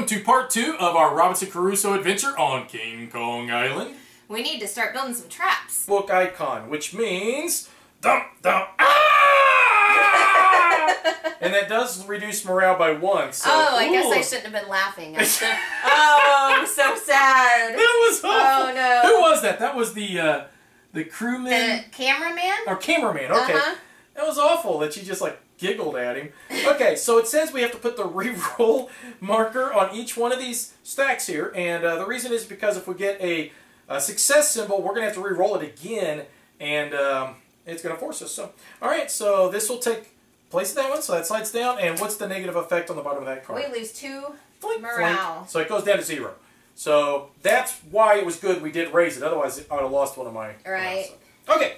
welcome to part 2 of our Robinson Crusoe adventure on King Kong Island. We need to start building some traps. Book icon, which means dump, dump, ah! And that does reduce morale by 1. So, oh, I guess I shouldn't have been laughing. Oh, I'm so sad. That was awful. Oh no. Who was that? That was the crewman. The cameraman? Or cameraman. Okay. That was awful that you just like giggled at him. Okay, so it says we have to put the re-roll marker on each one of these stacks here, and the reason is because if we get a success symbol, we're going to have to re-roll it again, and it's going to force us. So, all right, so this will take place of that one, so that slides down, and what's the negative effect on the bottom of that card? We lose 2 Flink, morale. flink. So it goes down to 0. So that's why it was good we did raise it, otherwise I would have lost one of my... Right. Okay.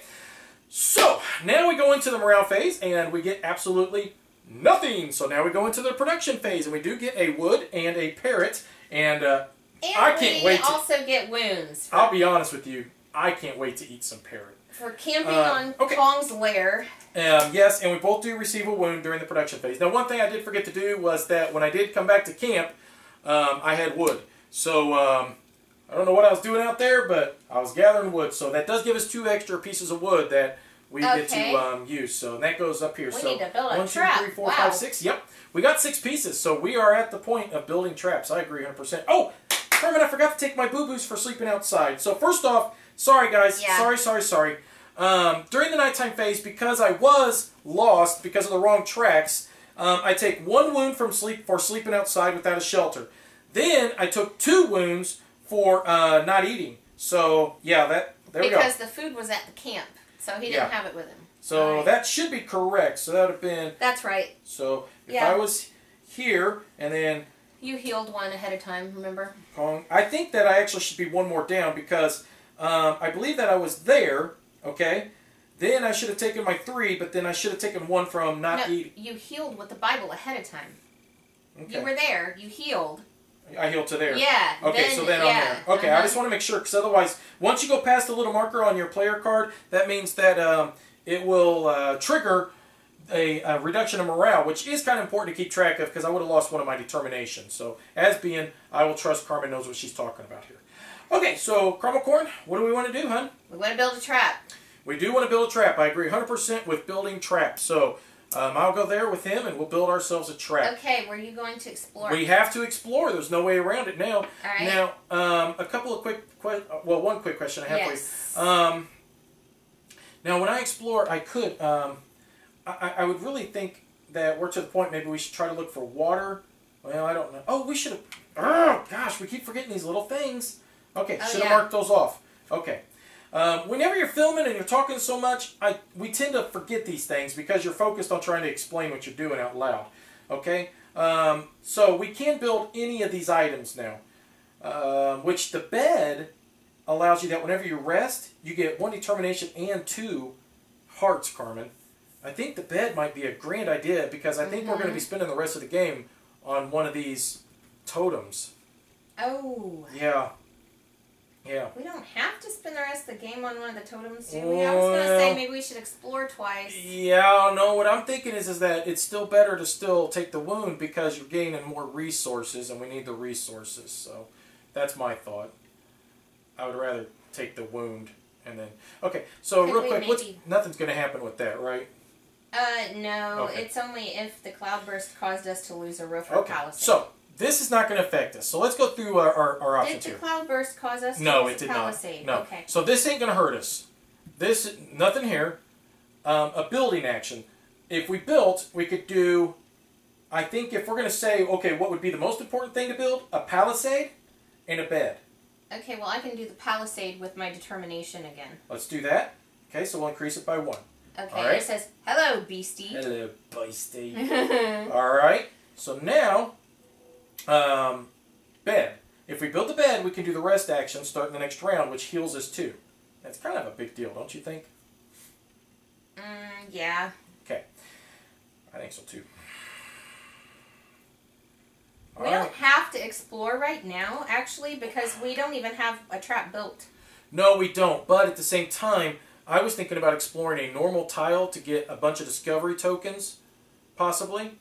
So, now we go into the morale phase, and we get absolutely nothing. So now we go into the production phase, and we do get a wood and a parrot, and I can't wait to... we also get wounds. I'll be honest with you, I can't wait to eat some parrot. For camping on Kong's lair. Yes, and we both do receive a wound during the production phase. Now, one thing I did forget to do was that when I did come back to camp, I had wood. So, I don't know what I was doing out there, but I was gathering wood. So that does give us 2 extra pieces of wood that we get to use. So and that goes up here. We so need to build a 1, 2, trap. 3, 4, Wow. 5, 6. Yep. We got 6 pieces. So we are at the point of building traps. I agree 100%. Oh, Carmen, I forgot to take my boo-boos for sleeping outside. So first off, sorry guys. Yeah. Sorry. During the nighttime phase, because I was lost because of the wrong tracks, I take 1 wound for sleeping outside without a shelter. Then I took 2 wounds for not eating. So yeah, there we go. Because the food was at the camp, so he didn't have it with him. So that should be correct. So that would have been... That's right. So if I was here and then... You healed 1 ahead of time, remember? Kong, I think that I actually should be 1 more down because I believe that I was there, okay? Then I should have taken my 3, but then I should have taken 1 from not eating. You healed with the Bible ahead of time. Okay. You were there. You healed. I healed to there. Yeah. Okay, so then I'm there. Okay, I just want to make sure, because otherwise, once you go past the little marker on your player card, that means that it will trigger a reduction of morale, which is kind of important to keep track of, because I would have lost one of my determination. So, as being, I will trust Carmen knows what she's talking about here. Okay, so, Caramel Corn, what do we want to do, hon? We want to build a trap. We do want to build a trap. I agree 100% with building traps. So, I'll go there with him, and we'll build ourselves a trap. Okay, where are you going to explore? We have to explore. There's no way around it now. All right. Now, a couple of one quick question I have for you. Now, when I explore, I could, I would really think that we're to the point maybe we should try to look for water. Well, I don't know. Oh, we should have, oh, gosh, we keep forgetting these little things. Okay, should have marked those off. Okay. Whenever you're filming and you're talking so much, we tend to forget these things because you're focused on trying to explain what you're doing out loud. Okay? So we can build any of these items now, which the bed allows you that whenever you rest, you get 1 determination and 2 hearts, Carmen. I think the bed might be a grand idea because I think we're going to be spending the rest of the game on one of these totems. Oh. Yeah. Yeah. We don't have to spend the rest of the game on one of the totems, do we? I was going to say maybe we should explore twice. Yeah, no, what I'm thinking is that it's still better to still take the wound because you're gaining more resources and we need the resources. So that's my thought. I would rather take the wound and then... Okay, so real quick, nothing's going to happen with that, right? No. Okay. It's only if the cloudburst caused us to lose a roof or palisade. So... This is not going to affect us. So let's go through our options here. Did the cloudburst cause us to lose a palisade? No, Okay. So this ain't going to hurt us. This, nothing here. A building action. If we built, we could do, I think if we're going to say, okay, what would be the most important thing to build? A palisade and a bed. Okay, well I can do the palisade with my determination again. Let's do that. Okay, so we'll increase it by 1. Okay, right. It says, hello, beastie. Hello, beastie. Alright, so now... bed. If we build the bed, we can do the rest action starting the next round, which heals us too. That's kind of a big deal, don't you think? Yeah. Okay. I think so too. We don't have to explore right now, actually, because we don't even have a trap built. No, we don't. But at the same time, I was thinking about exploring a normal tile to get a bunch of discovery tokens, possibly.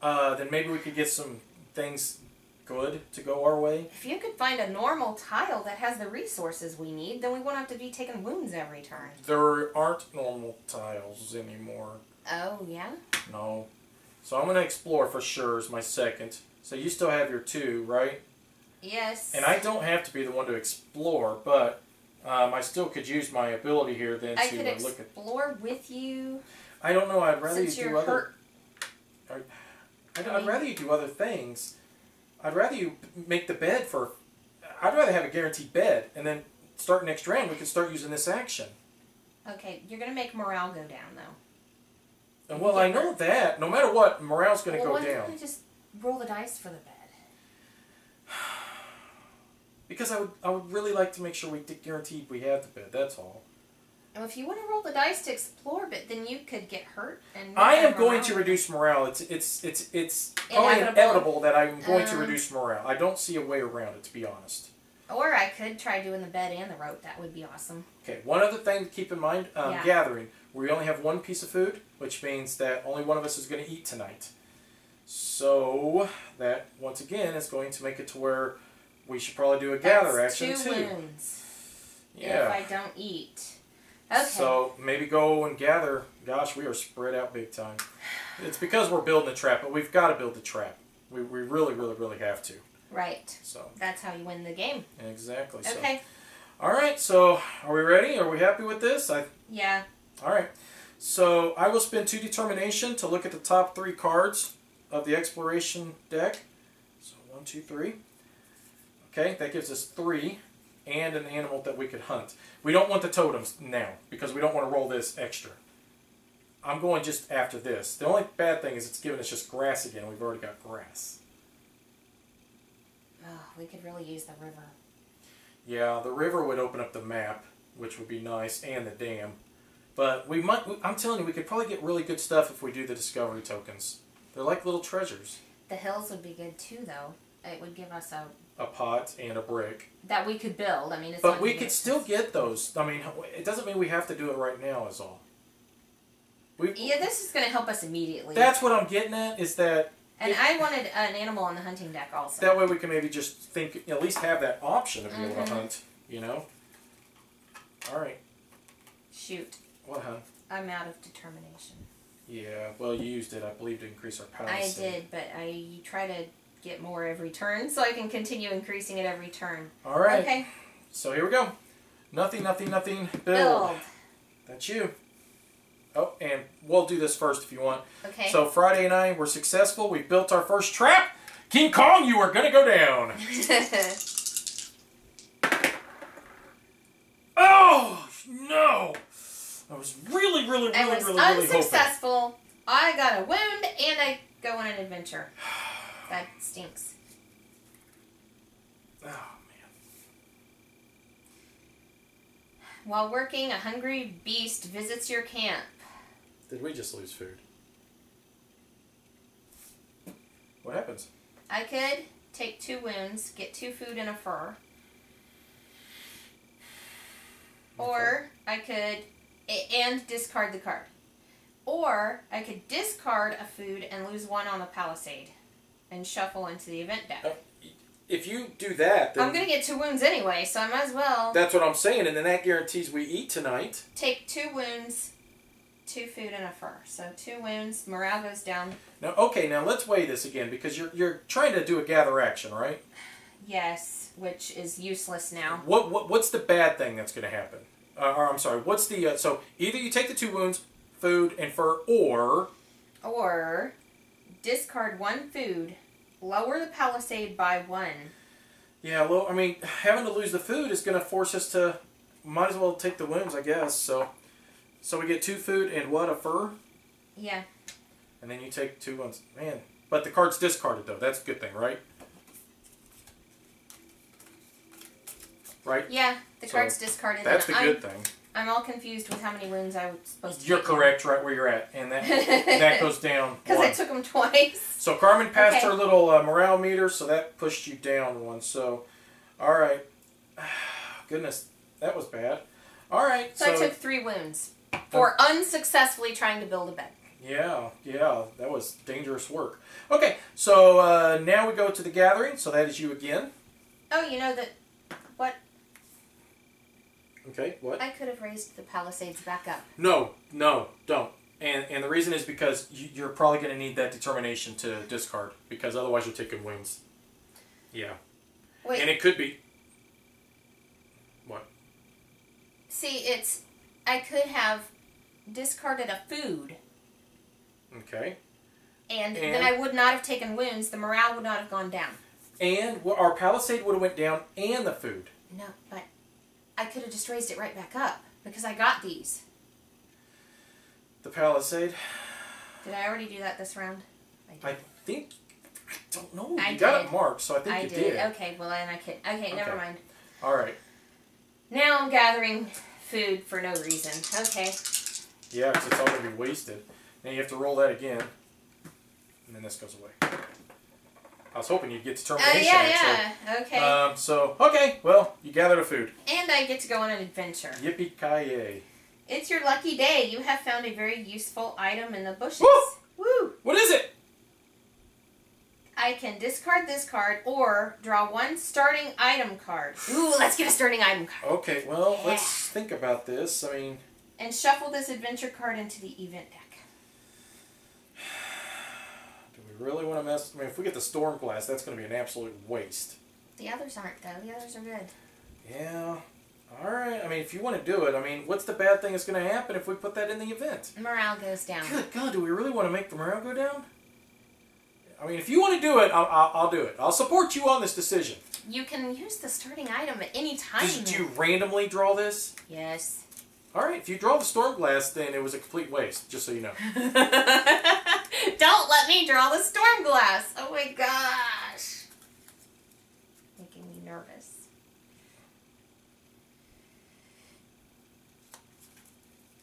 Then maybe we could get some things good to go our way. If you could find a normal tile that has the resources we need, then we won't have to be taking wounds every turn. There aren't normal tiles anymore. Oh, yeah? No. So I'm going to explore for sure is my second. So you still have your 2, right? Yes. And I don't have to be the one to explore, but I still could use my ability here then I to could look at... explore with you. I don't know. I'd rather Since you do you're other... hurt. I'd rather you do other things. I'd rather you make the bed for... I'd rather have a guaranteed bed, and then start next round we can start using this action. Okay, you're going to make morale go down, though. And well, I know that. No matter what, morale's going to go why down. don't I just roll the dice for the bed? Because I would really like to make sure we guaranteed we have the bed, that's all. Well, if you want to roll the dice to explore, but then you could get hurt. And I am going to reduce morale. It's probably inevitable that I'm going to reduce morale. I don't see a way around it, to be honest. Or I could try doing the bed and the rope. That would be awesome. Okay, one other thing to keep in mind, gathering. We only have 1 piece of food, which means that only one of us is going to eat tonight. So, that, once again, is going to make it to where we should probably do a gather action, 2 wounds. Yeah. If I don't eat. Okay. So, maybe go and gather. Gosh, we are spread out big time. It's because we're building a trap, but we've got to build the trap. We really, really, really have to. Right. So that's how you win the game. Exactly. Okay. So. All right, so are we ready? Are we happy with this? Yeah. All right. So I will spend 2 determination to look at the top 3 cards of the exploration deck. So 1, 2, 3. Okay, that gives us 3 and an animal that we could hunt. We don't want the totems now because we don't want to roll this extra. I'm going just after this. The only bad thing is it's giving us just grass again. We've already got grass. Oh, we could really use the river. Yeah, the river would open up the map, which would be nice, and the dam. But we might, I'm telling you, we could probably get really good stuff if we do the discovery tokens. They're like little treasures. The hills would be good too, though. It would give us a pot and a brick. That we could build. I mean, it's but we could still get those. I mean, it doesn't mean we have to do it right now is all. Yeah, this is going to help us immediately. That's what I'm getting at, is that... And I wanted an animal on the hunting deck also. That way we can maybe just think, at least have that option to be able to hunt, you know? Alright. Shoot. What, hon? I'm out of determination. Yeah, well, you used it, I believe, to increase our power. I did, but I try to get more every turn, so I can continue increasing it every turn. Alright. Okay. So here we go. Nothing, nothing, nothing. Build. That's you. Oh, and we'll do this first if you want. Okay. So Friday night, we're successful. We built our first trap. King Kong, you are going to go down. Oh, no. I was really hoping. Unsuccessful. I got a wound, and I go on an adventure. That stinks. Oh, man. While working, a hungry beast visits your camp. Did we just lose food? What happens? I could take 2 wounds, get 2 food and a fur. Okay. Or I could... and discard the card. Or I could discard a food and lose 1 on the palisade. And shuffle into the event deck. If you do that, then... I'm going to get 2 wounds anyway, so I might as well... That's what I'm saying, and then that guarantees we eat tonight. Take 2 wounds... 2 food and a fur. So 2 wounds, morale goes down. Now, okay, now let's weigh this again because you're trying to do a gather action, right? Yes, which is useless now. What's the bad thing that's going to happen? Or I'm sorry, what's the so either you take the 2 wounds, food and fur, or discard 1 food, lower the palisade by 1. Yeah, well, I mean, having to lose the food is going to force us to might as well take the wounds, I guess. So we get 2 food and what, a fur? Yeah. And then you take 2 wounds. Man, but the card's discarded, though. That's a good thing, right? Right? Yeah, the card's discarded. That's the good thing. I'm all confused with how many wounds I was supposed to You're correct, right where you're at. And that goes down because I took them twice. So Carmen passed her little morale meter, so that pushed you down 1. So, all right. Goodness, that was bad. All right. So I took 3 wounds for unsuccessfully trying to build a bed. Yeah, that was dangerous work. Okay, so now we go to the gathering. So that is you again. Oh, you know that... What? Okay, what? I could have raised the Palisades back up. No, don't. And the reason is because you're probably going to need that determination to discard, because otherwise you're taking wounds. Yeah. Wait. And it could be... What? See, it's... I could have discarded a food. Okay. And then I would not have taken wounds. The morale would not have gone down. And our Palisade would have went down and the food. No, but I could have just raised it right back up, because I got these. The Palisade. Did I already do that this round? I think... I don't know. I You got did. it marked, so I think you did. Okay, well then I could... Okay, never mind. All right. Now I'm gathering food for no reason. Okay. Yeah, because it's all going to be wasted. Now you have to roll that again. And then this goes away. I was hoping you'd get determination, yeah. Okay. Okay, well, you gathered a food. And I get to go on an adventure. Yippee-ki-yay. It's your lucky day. You have found a very useful item in the bushes. Woo! Woo! What is it? I can discard this card or draw one starting item card. Ooh, let's get a starting item card. Okay, well, let's think about this. I mean... And shuffle this adventure card into the event deck. Do we really want to mess... I mean, if we get the Storm Glass, that's going to be an absolute waste. The others aren't, though. The others are good. Yeah. Alright, I mean, if you want to do it, I mean, what's the bad thing that's going to happen if we put that in the event? Morale goes down. Good God, do we really want to make the morale go down? I mean, if you want to do it, I'll do it. I'll support you on this decision. You can use the starting item at any time. Did you randomly draw this? Yes. Alright, if you draw the Storm Glass, then it was a complete waste, just so you know. Don't let me draw the Storm Glass! Oh my gosh! Making me nervous.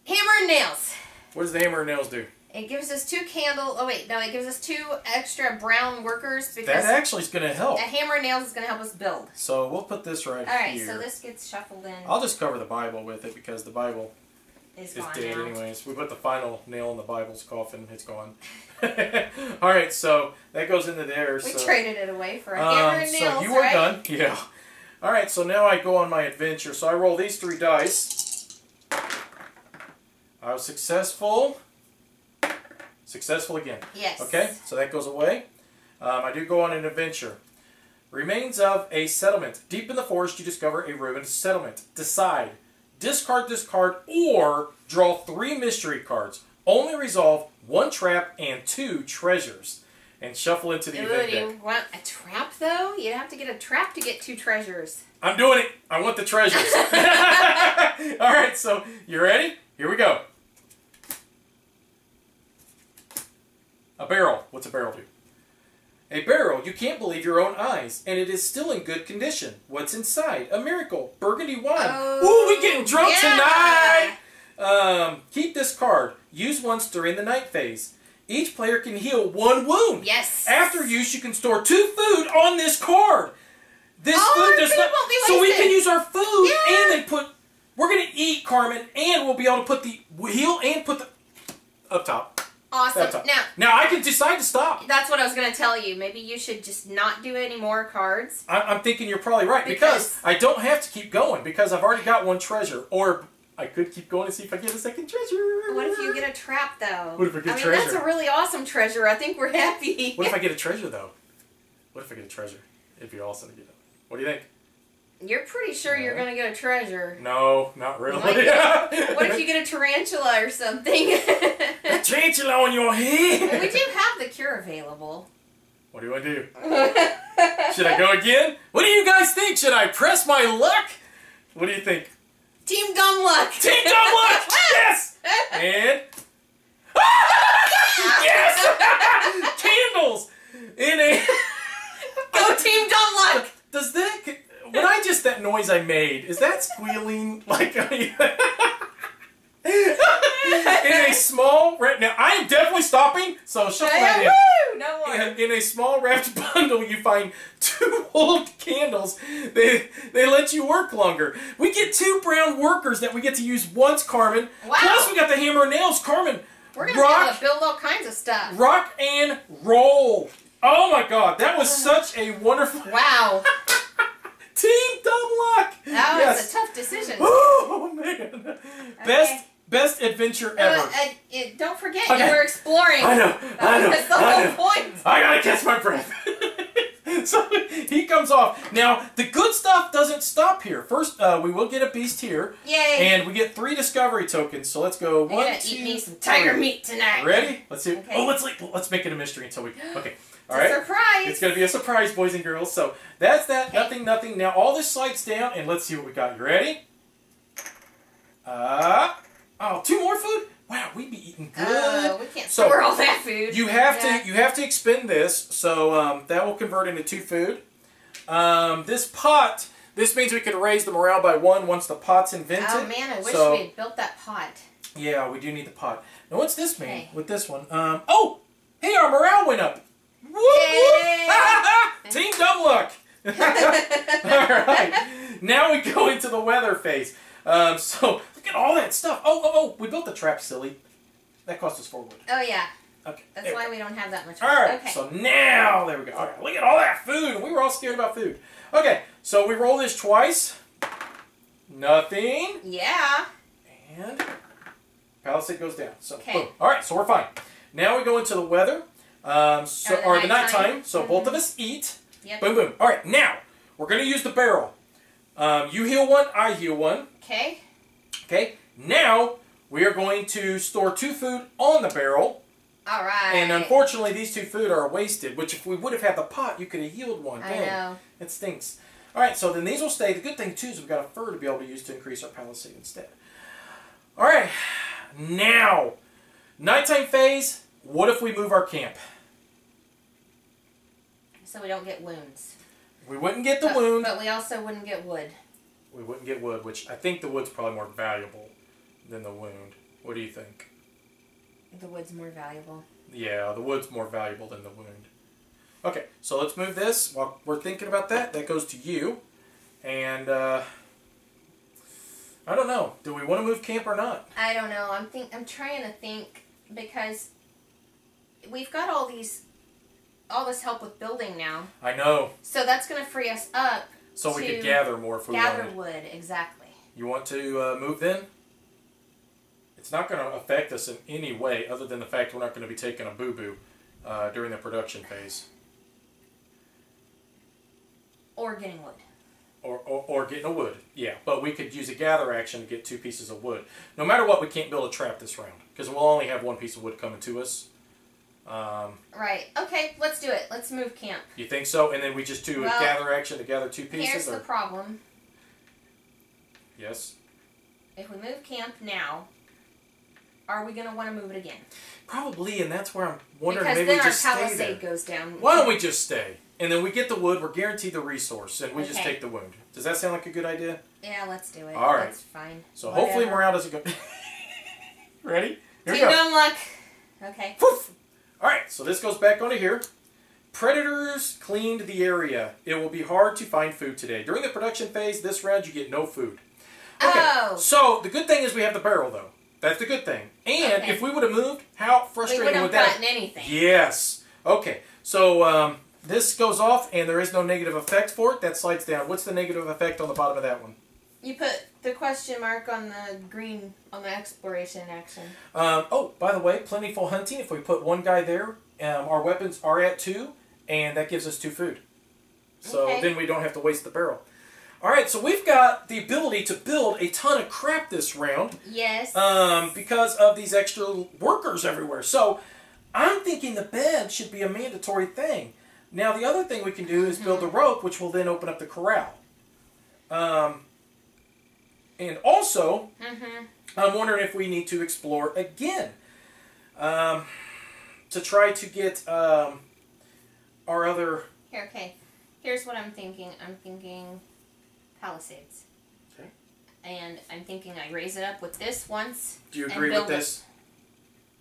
Hammer and nails. What does the hammer and nails do? It gives us 2 candle. Oh wait, no, it gives us 2 extra brown workers because that actually is going to help. A hammer and nails is going to help us build. So we'll put this right here. Alright, so this gets shuffled in. I'll just cover the Bible with it because the Bible is dead now. anyways. We put the final nail in the Bible's coffin. It's gone. Alright, so that goes into there. We traded it away for a hammer and nails, so you are done. Yeah. Alright, so now I go on my adventure. So I roll these 3 dice. I was successful. Successful again. Yes. Okay, so that goes away. I do go on an adventure. Remains of a settlement. Deep in the forest, you discover a ruined settlement. Decide. Discard this card or draw 3 mystery cards. Only resolve 1 trap and 2 treasures. And shuffle into the event do deck. you want a trap, though? You'd have to get a trap to get 2 treasures. I'm doing it. I want the treasures. Alright, so you ready? Here we go. A barrel. What's a barrel do? A barrel. You can't believe your own eyes, and it is still in good condition. What's inside? A miracle. Burgundy wine. Ooh, we getting drunk tonight! Keep this card. Use once during the night phase. Each player can heal 1 wound. Yes. After use, you can store 2 food on this card. This food does not... So we can use our food and then put... We're going to eat, Carmen, and we'll be able to put the heal and put the... Up top. Awesome. Now I can decide to stop. That's what I was going to tell you. Maybe you should just not do any more cards. I'm thinking you're probably right. Because I don't have to keep going. Because I've already got 1 treasure. Or I could keep going and see if I get a second treasure. What if you get a trap, though? What if I get a treasure? That's a really awesome treasure. I think we're happy. What if I get a treasure, though? What if I get a treasure? It'd be awesome to get it. What do you think? You're pretty sure you're going to get a treasure. No, not really. What if you get a tarantula or something? A tarantula on your head! We do have the cure available. What do you want to do? Should I go again? What do you guys think? Should I press my luck? What do you think? Team Dumb Luck! Team Dumb Luck! Yes! And... yes! Candles! In a... Go Team Dumb Luck! Does that... When I just... That noise I made, is that squealing like... in a small... Now, I am definitely stopping, so shuffle that in. Woo! No more. In a small wrapped bundle, you find 2 old candles. They let you work longer. We get 2 brown workers that we get to use once, Carmen. Wow. Plus, we got the hammer and nails. Carmen, We're going to be able to build all kinds of stuff. Rock and roll. Oh my God, that was such a wonderful... Wow. Team Dumb Luck. That was a tough decision. Oh man. Okay. Best adventure ever. Don't forget, you were exploring. I know. That's the whole point. I gotta catch my breath. So he comes off. Now, the good stuff doesn't stop here. First, we will get a beast here. Yay. And we get 3 discovery tokens. So let's go. I'm gonna eat me some tiger meat tonight. Ready? Let's see. Okay. Oh, let's make it a mystery until we... Okay. All right. It's a surprise. It's going to be a surprise, boys and girls. So that's that. Okay. Nothing. Now, all this slides down, and let's see what we got. You ready? Oh, 2 more food? Wow, we'd be eating good. We can't store all that food. You have to expend this, so that will convert into 2 food. This pot, this means we could raise the morale by 1 once the pot's invented. Oh man, I wish we had built that pot. Yeah, we do need the pot. Now, what's this mean with this one? Oh, hey, our morale went up. Whoop, whoop. Team Dumb Luck. All right, now we go into the weather phase. So look at all that stuff. Oh, we built the trap, silly. That cost us 4 wood. Oh yeah. Okay. That's why we don't have that much wood. All right. Okay. So now there we go. All right. Look at all that food. We were all scared about food. Okay. So we roll this twice. Nothing. Yeah. And palisade goes down. So boom. All right. So we're fine. Now we go into the weather. Or the nighttime. So both of us eat. Yep. Boom, boom. All right. Now we're gonna use the barrel. You heal 1, I heal 1. Okay. Okay. Now we are going to store 2 food on the barrel. All right. And unfortunately, these 2 food are wasted. Which, if we would have had the pot, you could have healed 1. I know. It stinks. All right. So then these will stay. The good thing too is we've got a fur to be able to use to increase our palisade instead. All right. Now, nighttime phase. What if we move our camp? So we don't get wounds. We wouldn't get the wound. But we also wouldn't get wood. We wouldn't get wood, which I think the wood's probably more valuable than the wound. What do you think? The wood's more valuable. Yeah, the wood's more valuable than the wound. Okay, so let's move this. While we're thinking about that, that goes to you. And, I don't know. Do we want to move camp or not? I don't know. I'm trying to think, because we've got all this help with building now. I know. So that's going to free us up. So we could gather more if we wanted. Gather wood, exactly. You want to move then? It's not going to affect us in any way other than the fact we're not going to be taking a boo-boo during the production phase. Or getting wood. Or getting a wood, yeah. But we could use a gather action to get 2 pieces of wood. No matter what, we can't build a trap this round, because we'll only have 1 piece of wood coming to us. Right. Okay, let's do it. Let's move camp. You think so? And then we just do a gather action to gather 2 pieces? Here's the problem. Yes? If we move camp now, are we going to want to move it again? Probably, and that's where I'm wondering, because maybe we just stay there. Because then our palisade goes down. Why don't we just stay? And then we get the wood, we're guaranteed the resource, and we just take the wound. Does that sound like a good idea? Yeah, let's do it. All right. That's fine. So hopefully morale doesn't go... Ready? Here we Team go. Dumb Luck. Okay. Poof! Alright, so this goes back onto here. Predators cleaned the area. It will be hard to find food today. During the production phase, this round you get no food. Okay, so the good thing is we have the barrel, though. That's the good thing. And if we would have moved, how frustrating would that... We wouldn't have gotten anything. Yes. Okay, so this goes off, and there is no negative effect for it. That slides down. What's the negative effect on the bottom of that one? You put the question mark on the green, on the exploration action. Oh, by the way, plentiful hunting. If we put 1 guy there, our weapons are at 2, and that gives us 2 food. So then we don't have to waste the barrel. All right, so we've got the ability to build a ton of crap this round. Yes. Because of these extra workers everywhere. So I'm thinking the bed should be a mandatory thing. Now, the other thing we can do is build the rope, which will then open up the corral. And also, I'm wondering if we need to explore again to try to get our other... Here, okay. Here's what I'm thinking. I'm thinking palisades. Okay. And I'm thinking I raise it up with this once. Do you agree with this?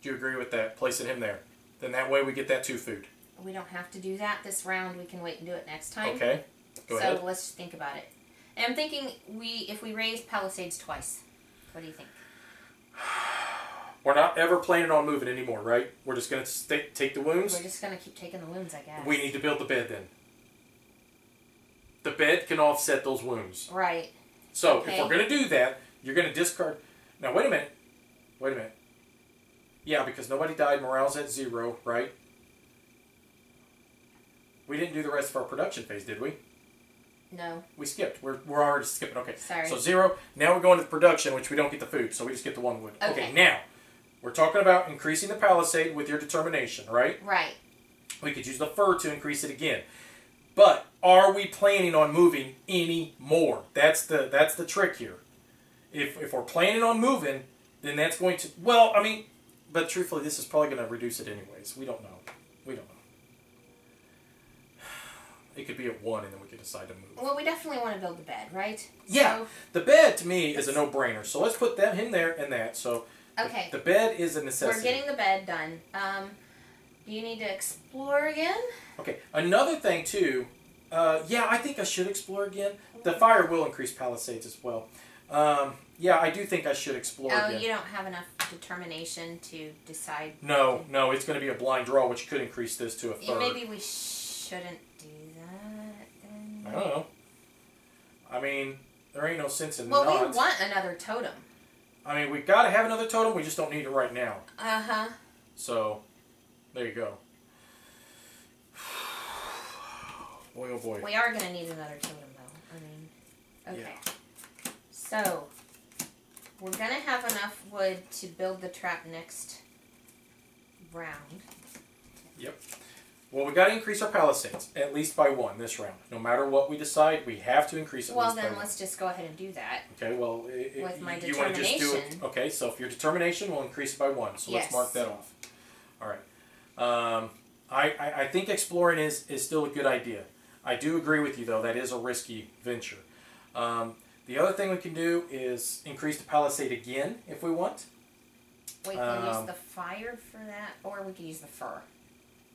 Do you agree with that? Placing him there. Then that way we get that 2 food. We don't have to do that this round. We can wait and do it next time. Okay. Go ahead. So let's think about it. And I'm thinking if we raise palisades twice. What do you think? We're not ever planning on moving anymore, right? We're just going to take the wounds. We're just going to keep taking the wounds, I guess. We need to build the bed then. The bed can offset those wounds. Right. So if we're going to do that, you're going to discard... Now, wait a minute. Wait a minute. Yeah, because nobody died. Morale's at 0, right? We didn't do the rest of our production phase, did we? No. We skipped. We're already skipping. Okay. Sorry. So 0. Now we're going to the production, which we don't get the food, so we just get the 1 wood. Okay, now, we're talking about increasing the palisade with your determination, right? Right. We could use the fur to increase it again. But are we planning on moving any more? That's the trick here. If we're planning on moving, then that's going to... Well, I mean, but truthfully, this is probably going to reduce it anyways. We don't know. We don't know. It could be at 1, and then we could decide to move. Well, we definitely want to build the bed, right? Yeah. So, the bed, to me, is a no-brainer. So let's put that in there and that. So okay. The bed is a necessity. We're getting the bed done. Do you need to explore again? Okay. Another thing, too... yeah, I think I should explore again. The fire will increase palisades as well. Yeah, I do think I should explore again. Oh, you don't have enough determination to decide? No, it's going to be a blind draw, which could increase this to a third. Maybe we shouldn't do that then? I don't know. I mean, there ain't no sense in Well, not. we want another totem. I mean, we've got to have another totem, we just don't need it right now. Uh-huh. So, there you go. Boy, oh boy. We are going to need another totem, though. I mean, okay. Yeah. So, we're going to have enough wood to build the trap next round. Yep. Well, we got to increase our palisades, at least by 1 this round. No matter what we decide, we have to increase it. Well, then let's just go ahead and do that. Okay, well, with my you want to just do it. Okay, so if your determination, we'll increase it by 1. So let's mark that off. All right. I think exploring is still a good idea. I do agree with you, though. That is a risky venture. The other thing we can do is increase the palisade again, if we want. We can use the fire for that, or we can use the fur.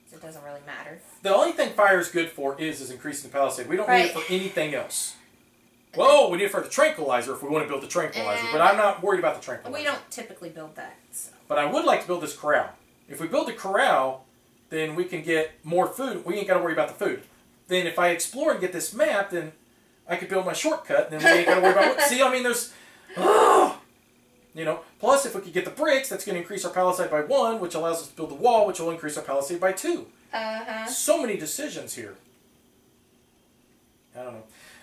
So it doesn't really matter. The only thing fire is good for is increasing the palisade. We don't need it for anything else. Well, we need it for the tranquilizer if we want to build the tranquilizer, but I'm not worried about the tranquilizer. We don't typically build that. So. But I would like to build this corral. If we build the corral, then we can get more food. We ain't got to worry about the food. Then if I explore and get this map, then I could build my shortcut, and then we ain't got to worry about what... See, I mean, there's... You know, plus if we could get the bricks, that's going to increase our palisade by 1, which allows us to build the wall, which will increase our palisade by 2. Uh-huh. So many decisions here. I don't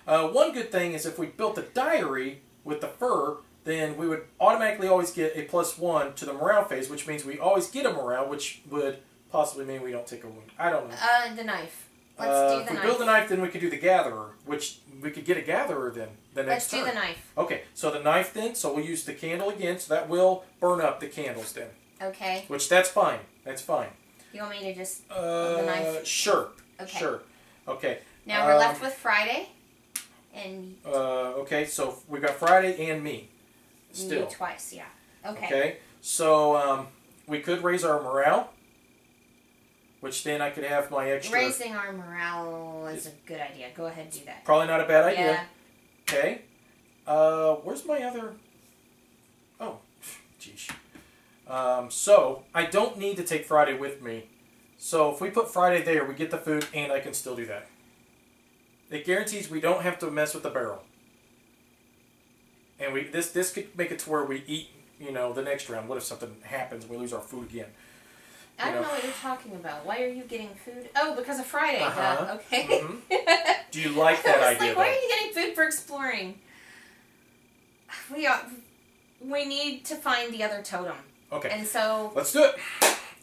know. One good thing is if we built a diary with the fur, then we would automatically always get a +1 to the morale phase, which means we always get a morale, which would possibly mean we don't take a wound. I don't know. The knife. Let's do the knife. If we build the knife, then we could do the gatherer, which we could get a gatherer then the next turn. Let's do the knife. Okay, so the knife then, so we'll use the candle again, so that will burn up the candles then. Okay. Which, that's fine. That's fine. You want me to just the knife? Sure. Okay. Sure. Okay. Now we're left with Friday. And okay, so we've got Friday and me. Still. Me twice, yeah. Okay. Okay, so we could raise our morale, which then I could have my extra... Raising our morale is a good idea. Go ahead and do that. Probably not a bad idea. Yeah. Okay. Where's my other... Oh, geez. So, I don't need to take Friday with me. So, if we put Friday there, we get the food, and I can still do that. It guarantees we don't have to mess with the barrel. And this could make it to where we eat, you know, the next round. What if something happens and we lose our food again? I don't know what you're talking about. Why are you getting food? Oh, because of Friday. Okay. Mm-hmm. Do you like that idea? Like, why are you getting food for exploring? We need to find the other totem. Okay. And so let's do it.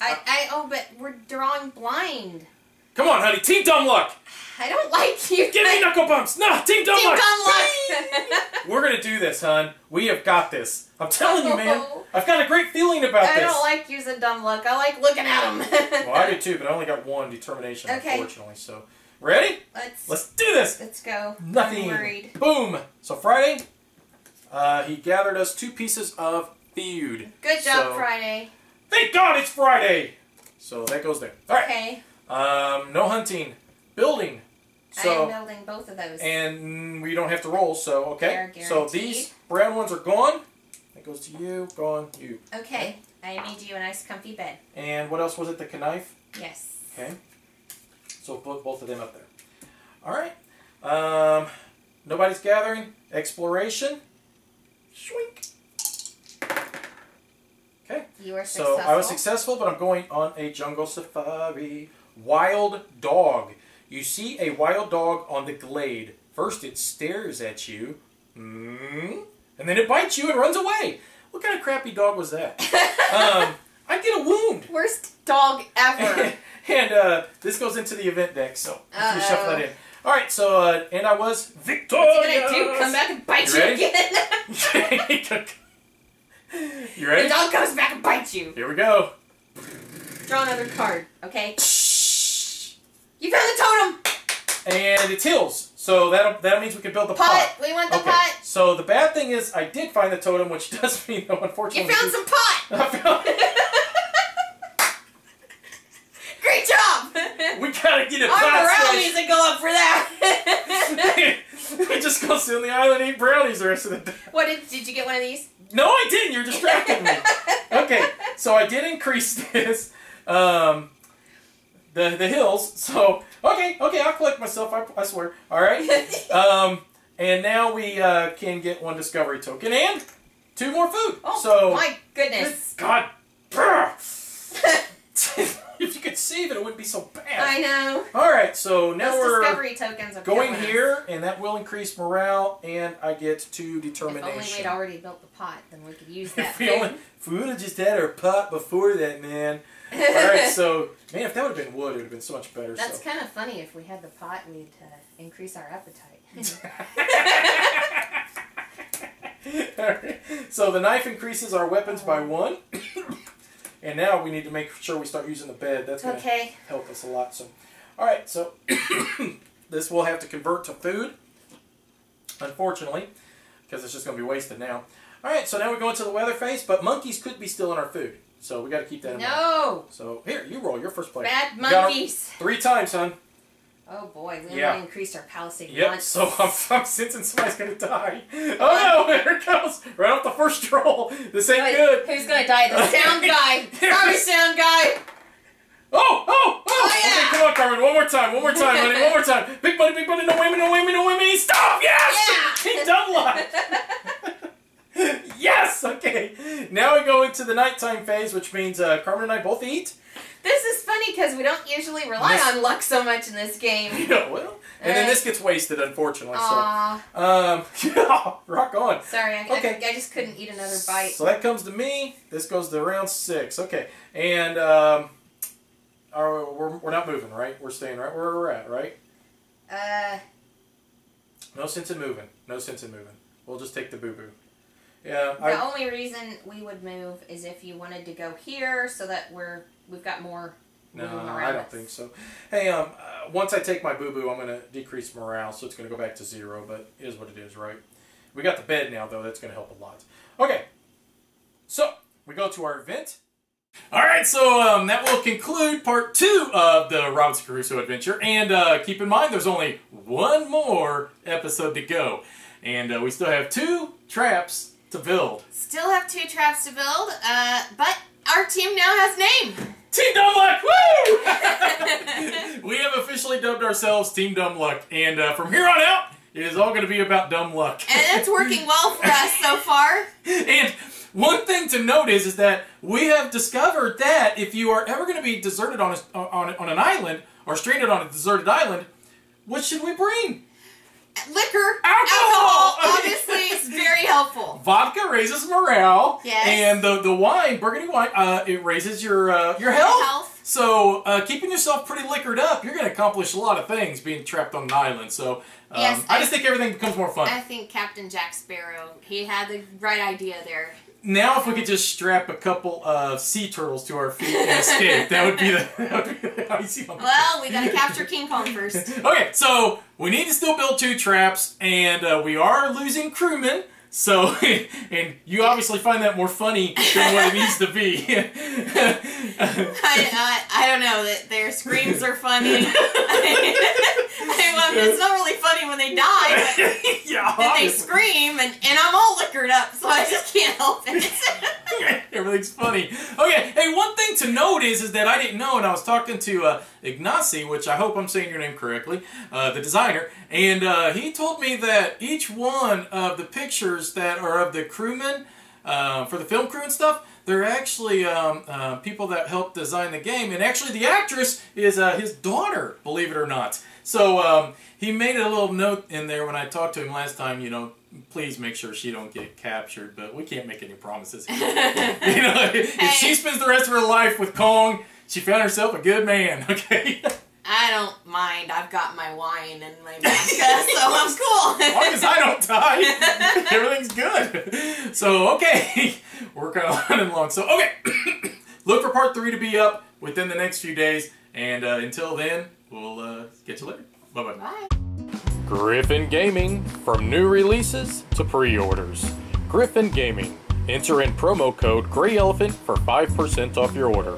But we're drawing blind. Come on, honey. Team Dumb Luck. I don't like you. Give me knuckle bumps. No, Team Dumb Luck. Team Dumb Luck. We're going to do this, hon. We have got this. I'm telling you, man. I've got a great feeling about this. I don't like using Dumb Luck. I like looking at them. Well, I do too, but I only got 1 determination, unfortunately. So, ready? Let's do this. Let's go. Nothing. I'm worried. Boom. So, Friday, he gathered us 2 pieces of food. Good job, Friday. Thank God it's Friday. So, that goes there. All right. Okay. No hunting. Building. So, I am building both of those. And we don't have to roll, so, okay. They're so, these brown ones are gone. That goes to you. Go on, you. Okay. I made you a nice comfy bed. And what else was it? The knife? Yes. Okay. So put both of them up there. All right. Nobody's gathering. Exploration. Shwink. Okay. You were successful. So I was successful, but I'm going on a jungle safari. Wild dog. You see a wild dog on the glade. First it stares at you. And then it bites you and runs away. What kind of crappy dog was that? I get a wound. Worst dog ever. And this goes into the event deck, so you shuffle that in. All right, so and I was victorious. What's he gonna do? Come back and bite you again? You ready? The dog comes back and bites you. Here we go. Draw another card, okay? You found the totem. And it's hills, so that means we can build the pot. We want the pot. So the bad thing is I did find the totem, which does mean though unfortunately you found some pot. I found Great job. We gotta get a Our pot brownies that go up for that. We just go sit on the island and eat brownies the rest of the day. What did you get one of these? No, I didn't. You're distracting me. Okay, so I did increase this. The hills. So okay, I'll collect myself. I swear. All right. And now we can get one discovery token and 2 more food. Oh, so my goodness. God. If you could save it, it wouldn't be so bad. I know. All right, so now those discovery tokens are going here, and that will increase morale, and I get 2 determination. If only we'd already built the pot, then we could use that. If we would have just had our pot before that, man. All right, so man, if that would have been wood, it would have been so much better. That's kind of funny. If we had the pot, we'd increase our appetite. All right. So the knife increases our weapons by 1. And now we need to make sure we start using the bed. That's going to help us a lot. So, all right, so this will have to convert to food, unfortunately, because it's just going to be wasted now. All right, so now we go into the weather phase, but monkeys could be still in our food. So we got to keep that in mind. No! So here, you roll your first play. Bad monkeys. 3 times, hon. Oh boy, we only increased our palisade once. So I'm sensing somebody's going to die. Oh no, here it goes. Right off the first roll. This ain't good. Who's going to die? The sound guy. Sorry, sound guy. Oh, yeah. Okay, come on, Carmen. One more time, honey. One more time. Big money, no whammy. Stop, yes! Yeah. King Dunlop. Yes, okay. Now we go into the nighttime phase, which means Carmen and I both eat. This is funny because we don't usually rely on luck so much in this game. Yeah, well, and then this gets wasted, unfortunately. Aww. So, rock on. Sorry, I just couldn't eat another bite. So that comes to me. This goes to round 6. Okay, and we're not moving, right? We're staying right where we're at, right? No sense in moving. We'll just take the boo-boo. Yeah. The only reason we would move is if you wanted to go here so that we've got more room around I don't think so. Hey, once I take my boo-boo, I'm going to decrease morale, so it's going to go back to 0, but it is what it is, right? We got the bed now, though. That's going to help a lot. Okay, so we go to our event. All right, so that will conclude part 2 of the Robinson Crusoe adventure. And keep in mind, there's only 1 more episode to go. And we still have 2 traps to build. Still have 2 traps to build, but our team now has name. Team Dumb Luck! Woo! We have officially dubbed ourselves Team Dumb Luck, and from here on out, it is all going to be about dumb luck. And it's working well for us so far. And one thing to note is that we have discovered that if you are ever going to be deserted on an island, or stranded on a deserted island, what should we bring? Liquor, alcohol, obviously, is very helpful. Vodka raises morale. Yes. And the wine, burgundy wine, it raises your health. So keeping yourself pretty liquored up, you're going to accomplish a lot of things being trapped on an island. So yes, I just think everything becomes more fun. I think Captain Jack Sparrow, he had the right idea there. Now, if we could just strap a couple of sea turtles to our feet and escape, that would be the icing on the cake. Well, we gotta capture King Kong first. Okay, so we need to still build 2 traps, and we are losing crewmen. So, and you obviously find that more funny than what it needs to be. I don't know, that their screams are funny. It's not really funny when they die, but yeah, then they scream, and I'm all liquored up, so I just can't help it. Everything's funny. Okay, hey, one thing to note is that I didn't know, and I was talking to Ignacy, which I hope I'm saying your name correctly, the designer, and he told me that each one of the pictures that are of the crewmen, for the film crew and stuff, they're actually people that helped design the game, and actually the actress is his daughter, believe it or not. So he made a little note in there when I talked to him last time, you know, please make sure she don't get captured, but we can't make any promises here. You know, if she spends the rest of her life with Kong, she found herself a good man, okay? I don't mind. I've got my wine and my vodka, so I'm cool. As long as I don't die, everything's good. So, okay, we're kind of running along. So, okay, look for part 3 to be up within the next few days, and until then, we'll catch you later. Bye-bye. Bye. Griffin Gaming, from new releases to pre-orders. Griffin Gaming. Enter in promo code GreyElephant for 5% off your order.